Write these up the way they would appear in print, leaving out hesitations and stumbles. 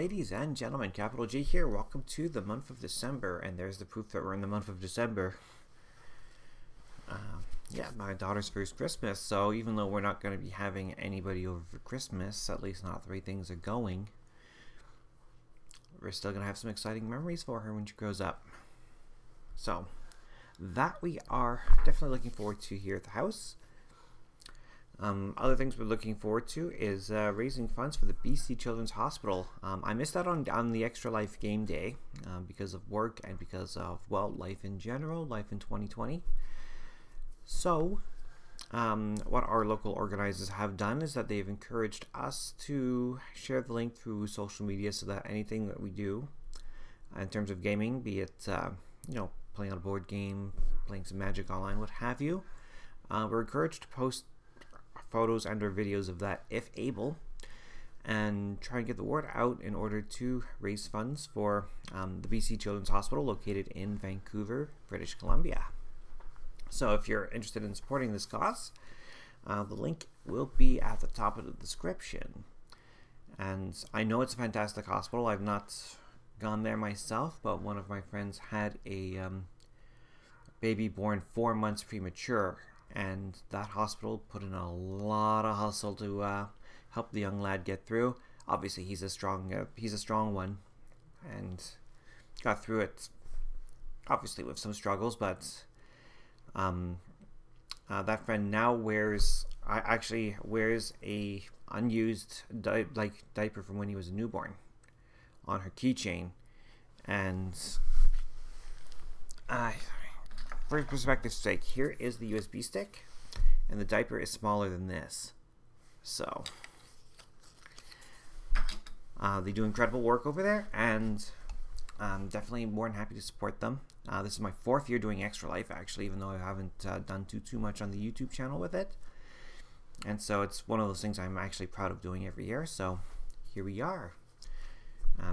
ladies and gentlemen, capital G here. Welcome to the month of December, and there's the proof that we're in the month of December. Yeah, my daughter's first Christmas, so even though we're not going to be having anybody over for Christmas, at least not the way things are going, we're still going to have some exciting memories for her when she grows up. So, that we are definitely looking forward to here at the house. Other things we're looking forward to is raising funds for the BC Children's Hospital. I missed out on the Extra Life game day because of work and because of, well, life in general, life in 2020. So, what our local organizers have done is that they've encouraged us to share the link through social media so that anything that we do in terms of gaming, be it, you know, playing on a board game, playing some Magic Online, what have you, we're encouraged to post photos and or videos of that if able, and try and get the word out in order to raise funds for the BC Children's Hospital located in Vancouver, British Columbia. So if you're interested in supporting this cause, the link will be at the top of the description. And I know it's a fantastic hospital. I've not gone there myself, but one of my friends had a baby born 4 months premature, and that hospital put in a lot of hustle to help the young lad get through. Obviously, he's a strong one, and got through it. Obviously, with some struggles, but that friend now wears a unused diaper from when he was a newborn on her keychain, and for perspective's sake, here is the USB stick, and the diaper is smaller than this. So, they do incredible work over there, and I'm definitely more than happy to support them. This is my 4th year doing Extra Life, actually, even though I haven't done too much on the YouTube channel with it. And so it's one of those things I'm actually proud of doing every year, so here we are.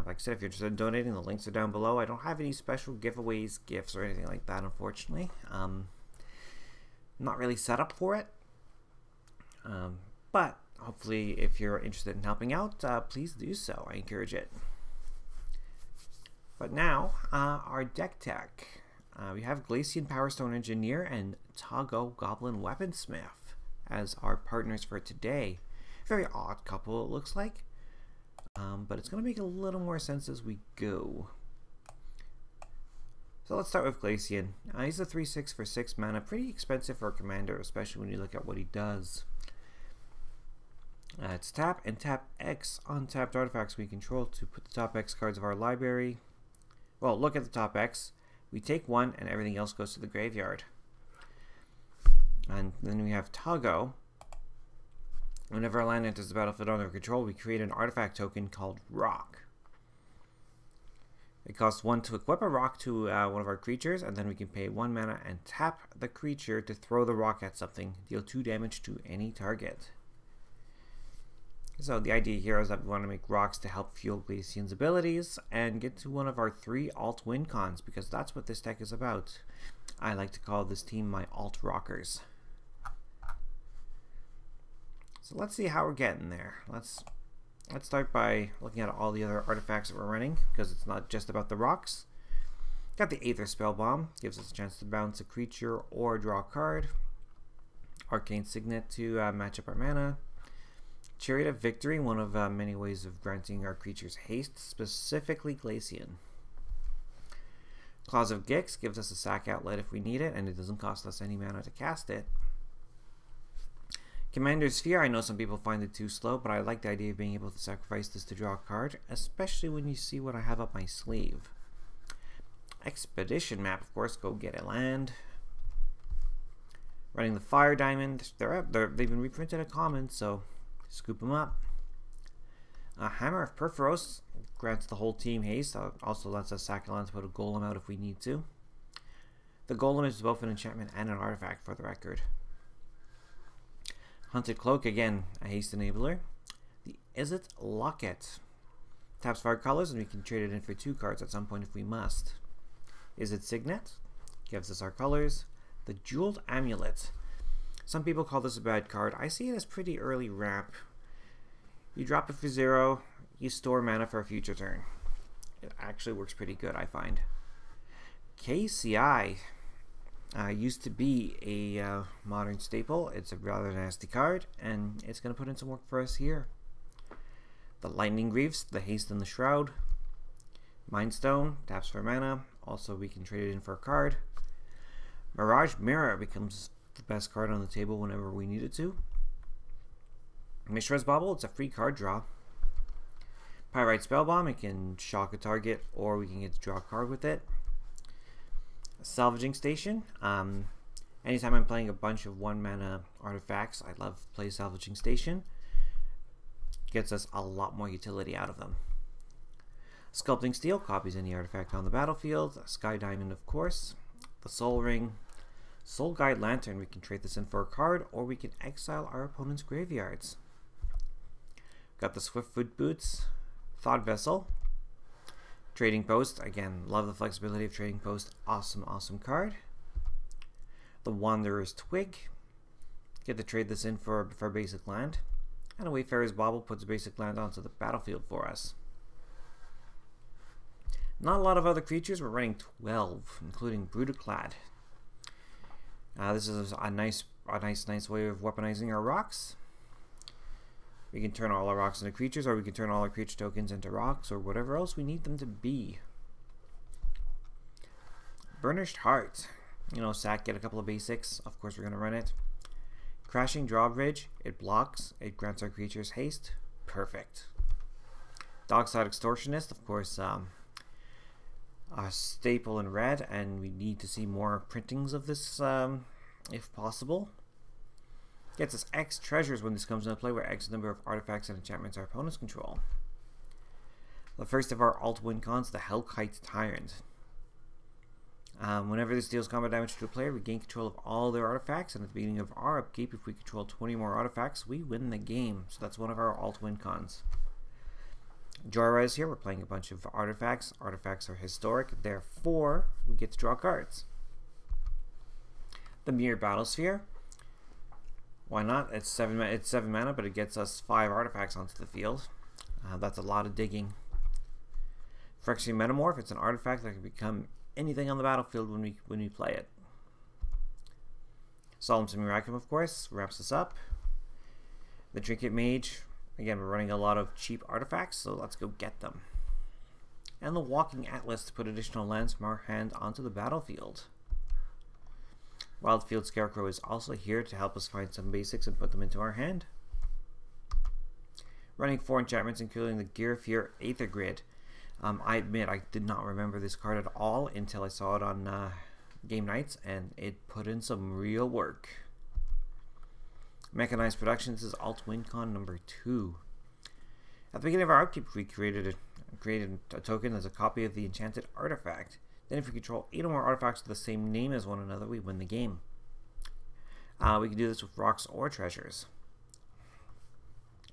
Like I said, if you're interested in donating, the links are down below. I don't have any special giveaways, gifts, or anything like that, unfortunately. I'm not really set up for it. But hopefully, if you're interested in helping out, please do so. I encourage it. But now, our deck tech. We have Glacian Power Stone Engineer and Toggo Goblin Weaponsmith as our partners for today. Very odd couple, it looks like. But it's going to make a little more sense as we go. So let's start with Glacian. He's a 3/6 for 6 mana. Pretty expensive for a commander, especially when you look at what he does. It's tap and tap X untapped artifacts we control to put the top X cards of our library. Well, look at the top X. We take one and everything else goes to the graveyard. And then we have Toggo. Whenever our land enters the battlefield under control, we create an artifact token called Rock. It costs 1 to equip a rock to one of our creatures, and then we can pay 1 mana and tap the creature to throw the rock at something. Deal 2 damage to any target. So the idea here is that we want to make rocks to help fuel Glacian's abilities and get to one of our 3 alt win cons, because that's what this deck is about. I like to call this team my alt rockers. So let's see how we're getting there. Let's start by looking at all the other artifacts that we're running, because it's not just about the rocks. Got the Aether Spellbomb, gives us a chance to bounce a creature or draw a card. Arcane Signet to match up our mana. Chariot of Victory, one of many ways of granting our creatures haste, specifically Glacian. Claws of Gix gives us a sack outlet if we need it, and it doesn't cost us any mana to cast it. Commander's Sphere, I know some people find it too slow, but I like the idea of being able to sacrifice this to draw a card, especially when you see what I have up my sleeve. Expedition Map, of course, go get a land. Running the Fire Diamond, they've been reprinted at common, so scoop them up. Hammer of Perforos grants the whole team haste, also lets us sack a land to put a golem out if we need to. The golem is both an enchantment and an artifact, for the record. Hunted Cloak, again, a haste enabler. The Izzet Locket taps 5 colors, and we can trade it in for 2 cards at some point if we must. Izzet Signet gives us our colors. The Jeweled Amulet. Some people call this a bad card. I see it as pretty early ramp. You drop it for 0, you store mana for a future turn. It actually works pretty good, I find. KCI used to be a modern staple. It's a rather nasty card, and it's going to put in some work for us here. The Lightning Greaves, the Haste and the Shroud. Mind Stone, taps for mana. Also, we can trade it in for a card. Mirage Mirror becomes the best card on the table whenever we need it to. Mishra's Bauble, it's a free card draw. Pyrite Spellbomb, it can shock a target, or we can get to draw a card with it. Salvaging Station. Anytime I'm playing a bunch of 1-mana artifacts, I love to play Salvaging Station. Gets us a lot more utility out of them. Sculpting Steel, copies any artifact on the battlefield. Sky Diamond, of course. The Soul Ring. Soul Guide Lantern, we can trade this in for a card, or we can exile our opponent's graveyards. Got the Swiftfoot Boots. Thought Vessel. Trading Post, again, love the flexibility of Trading Post. Awesome, awesome card. The Wanderer's Twig. Get to trade this in for basic land. And a Wayfarer's Bauble puts a basic land onto the battlefield for us. Not a lot of other creatures. We're running 12, including Brutaclad. This is a nice way of weaponizing our rocks. We can turn all our rocks into creatures, or we can turn all our creature tokens into rocks, or whatever else we need them to be. Burnished Heart. You know, sack, get a couple of basics. Of course, we're going to run it. Crashing Drawbridge. It blocks. It grants our creatures haste. Perfect. Dockside Extortionist. Of course, a staple in red, and we need to see more printings of this if possible. Gets us X treasures when this comes into play, where X is the number of artifacts and enchantments our opponents control. The first of our alt win cons, the Kite Tyrant. Whenever this deals combat damage to a player, we gain control of all their artifacts, and at the beginning of our upkeep, if we control 20 more artifacts, we win the game. So that's one of our alt win cons. Joyride here, we're playing a bunch of artifacts. Artifacts are historic, therefore we get to draw cards. The Mirror Battlesphere. Why not? It's 7 mana, but it gets us 5 artifacts onto the field. That's a lot of digging. Phyrexian Metamorph, it's an artifact that can become anything on the battlefield when we play it. Solemn Simulacrum, of course, wraps us up. The Trinket Mage, again, we're running a lot of cheap artifacts, so let's go get them. And the Walking Atlas to put additional lands from our hand onto the battlefield. Wildfield Scarecrow is also here to help us find some basics and put them into our hand. Running 4 enchantments, including the Gearfear Aether Grid. I admit I did not remember this card at all until I saw it on game nights, and it put in some real work. Mechanized Production, this is alt win con number 2. At the beginning of our upkeep, we created a token as a copy of the enchanted artifact. Then if we control 8 or more artifacts with the same name as one another, we win the game. We can do this with rocks or treasures.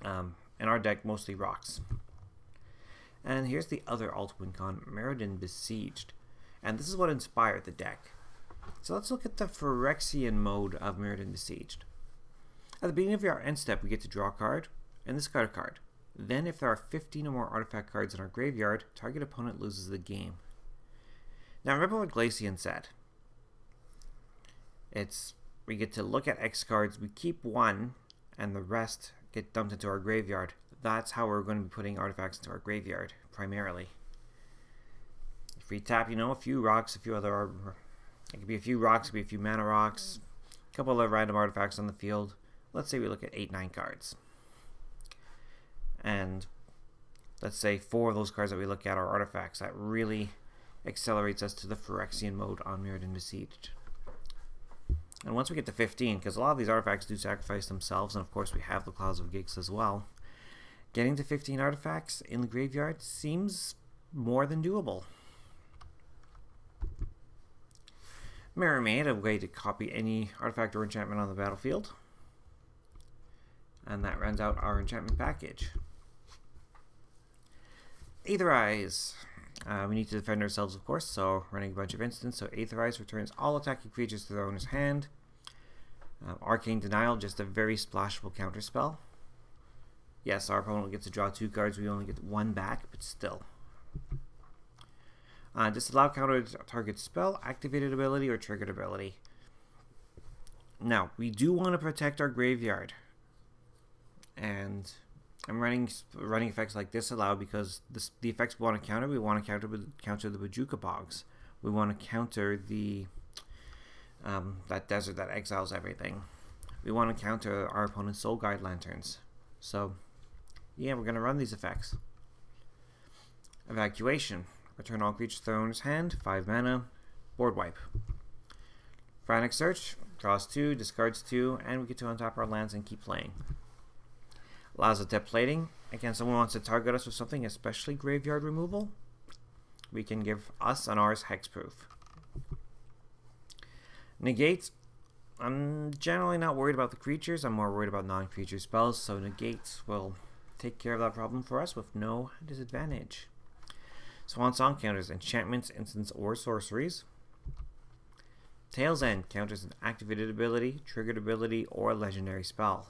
In our deck, mostly rocks. And here's the other alt win con, Mirrodin Besieged. And this is what inspired the deck. So let's look at the Phyrexian mode of Mirrodin Besieged. At the beginning of our end step, we get to draw a card, and discard a card. Then if there are 15 or more artifact cards in our graveyard, target opponent loses the game. Now remember what Glacian said. We get to look at X cards, we keep 1, and the rest get dumped into our graveyard. That's how we're going to be putting artifacts into our graveyard, primarily. If we tap, you know, a few rocks, a few other... It could be a few rocks, it could be a few mana rocks, a couple of random artifacts on the field. Let's say we look at 8-9 cards. And let's say 4 of those cards that we look at are artifacts. That really accelerates us to the Phyrexian mode on Mirrodin Besieged. And once we get to 15, because a lot of these artifacts do sacrifice themselves, and of course we have the Claws of Gix as well, getting to 15 artifacts in the graveyard seems more than doable. Mirror Maid, a way to copy any artifact or enchantment on the battlefield. And that rounds out our enchantment package. Aetherize. We need to defend ourselves, of course, so running a bunch of instants. So Aetherize returns all attacking creatures to their owner's hand. Arcane Denial, just a very splashable counterspell. Yes, our opponent gets to draw 2 cards. We only get 1 back, but still. Disallow counter target spell, activated ability, or triggered ability. Now, we do want to protect our graveyard. And I'm running effects like disallow because the effects we want to counter. We want to counter the Bajuka Bogs. We want to counter the that desert that exiles everything. We want to counter our opponent's Soul Guide Lanterns. So, yeah, we're going to run these effects. Evacuation. Return all creatures to their owner's hand. 5 mana. Board wipe. Frantic Search. Draws 2, discards 2, and we get to untap our lands and keep playing. Allows Adept Plating. Again, someone wants to target us with something, especially graveyard removal. We can give us and ours hexproof. Negate. I'm generally not worried about the creatures. I'm more worried about non-creature spells, so Negate will take care of that problem for us with no disadvantage. Swan Song counters enchantments, instants, or sorceries. Tail's End counters an activated ability, triggered ability, or legendary spell.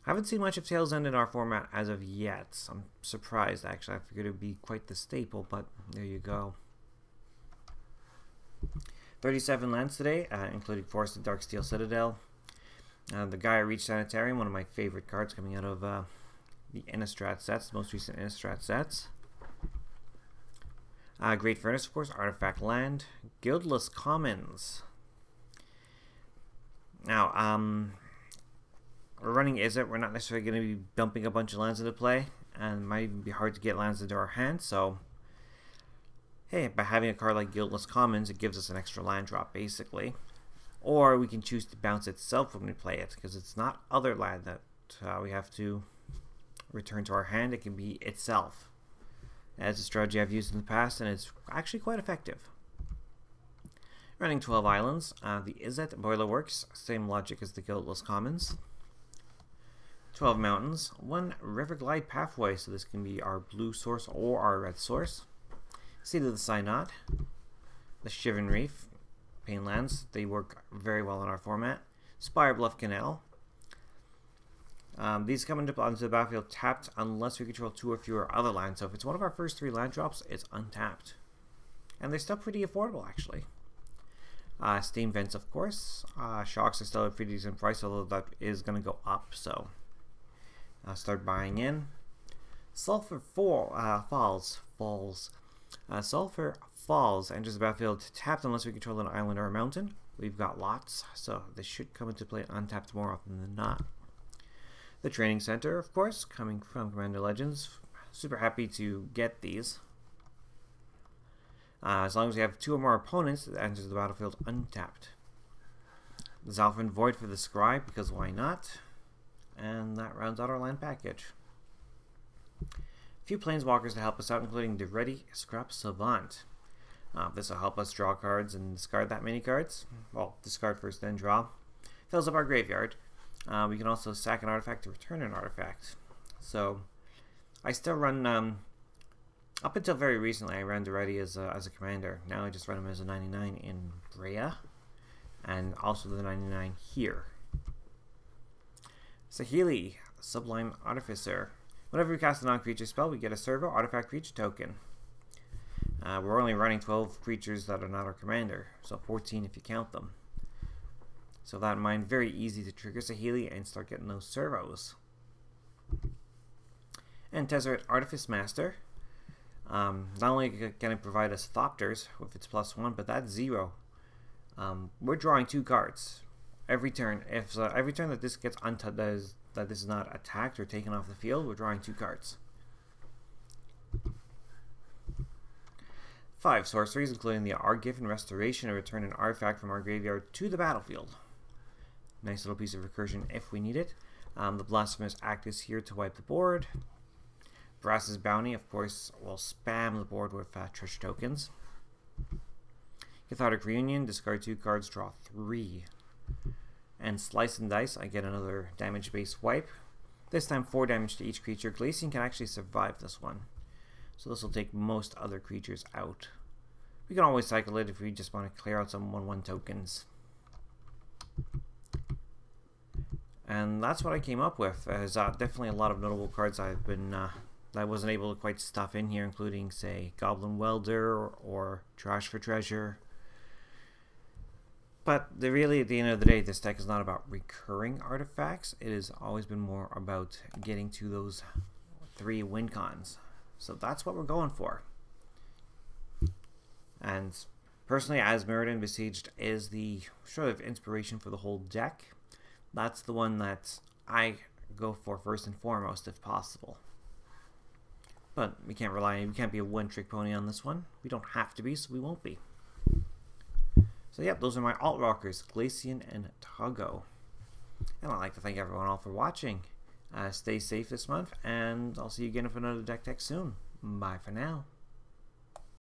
I haven't seen much of Tail's End in our format as of yet. I'm surprised, actually. I figured it would be quite the staple, but there you go. 37 lands today, including Forest and Darksteel Citadel. The Gaia Reach Sanitarium, one of my favorite cards coming out of the Innistrad sets, the most recent Innistrad sets. Great Furnace, of course, Artifact Land, Guildless Commons. Now, we're running Izzet. We're not necessarily going to be dumping a bunch of lands into play, and it might even be hard to get lands into our hand, so hey, by having a card like Guildless Commons, it gives us an extra land drop, basically. Or we can choose to bounce itself when we play it, because it's not other land that we have to return to our hand. It can be itself. It's a strategy I've used in the past, and it's actually quite effective. Running 12 islands. The Izzet Boiler Works, same logic as the Guildless Commons. 12 mountains. 1 River Glide Pathway, so this can be our blue source or our red source. Seed of the Synod. The Shivan Reef. Pain lands. They work very well in our format. Spire Bluff Canal. These come onto the battlefield tapped unless we control 2 or fewer other lands. So if it's one of our first 3 land drops, it's untapped. And they're still pretty affordable, actually. Steam Vents, of course. Shocks are still at a pretty decent price, although that is going to go up, so start buying in. Sulfur Falls. Sulfur Falls enters the battlefield tapped unless we control an island or a mountain. We've got lots, so this should come into play untapped more often than not. The Training Center, of course, coming from Commander Legends. Super happy to get these. As long as we have 2 or more opponents, it enters the battlefield untapped. The Zalfin Void for the Scribe, because why not? And that rounds out our land package. A few Planeswalkers to help us out, including the Ready Scrap Savant. This will help us draw cards and discard that many cards. Well, discard first, then draw. Fills up our graveyard. We can also sack an artifact to return an artifact. So, I still run, up until very recently, I ran Duretti as a commander. Now I just run him as a 99 in Brea, and also the 99 here. Saheeli, Sublime Artificer. Whenever we cast a non-creature spell, we get a servo artifact creature token. We're only running 12 creatures that are not our commander, so 14 if you count them. So with that in mind, very easy to trigger Saheeli and start getting those servos. And Tezzeret Artifice Master. Not only can it provide us Thopters with its +1, but that's 0. We're drawing 2 cards every turn. If every turn that this gets untouched, that this is not attacked or taken off the field, we're drawing 2 cards. 5 sorceries, including the Argiven Restoration, and return an artifact from our graveyard to the battlefield. Nice little piece of recursion if we need it. The Blasphemous Act is here to wipe the board. Brass's Bounty, of course, will spam the board with treasure tokens. Cathartic Reunion, discard 2 cards, draw 3. And Slice and Dice, I get another damage-based wipe. This time 4 damage to each creature. Glacian can actually survive this one. So this will take most other creatures out. We can always cycle it if we just want to clear out some 1/1 tokens. And that's what I came up with. There's definitely a lot of notable cards I've been that I wasn't able to quite stuff in here, including, say, Goblin Welder or Trash for Treasure. But really, at the end of the day, this deck is not about recurring artifacts. It has always been more about getting to those 3 win cons. So that's what we're going for. And personally, as Mirrodin Besieged is the sort of inspiration for the whole deck, that's the one that I go for first and foremost if possible. But we can't be a one-trick pony on this one. We don't have to be, so we won't be. So yeah, those are my alt rockers, Glacian and Toggo. And I'd like to thank everyone all for watching. Stay safe this month, and I'll see you again for another deck tech soon. Bye for now.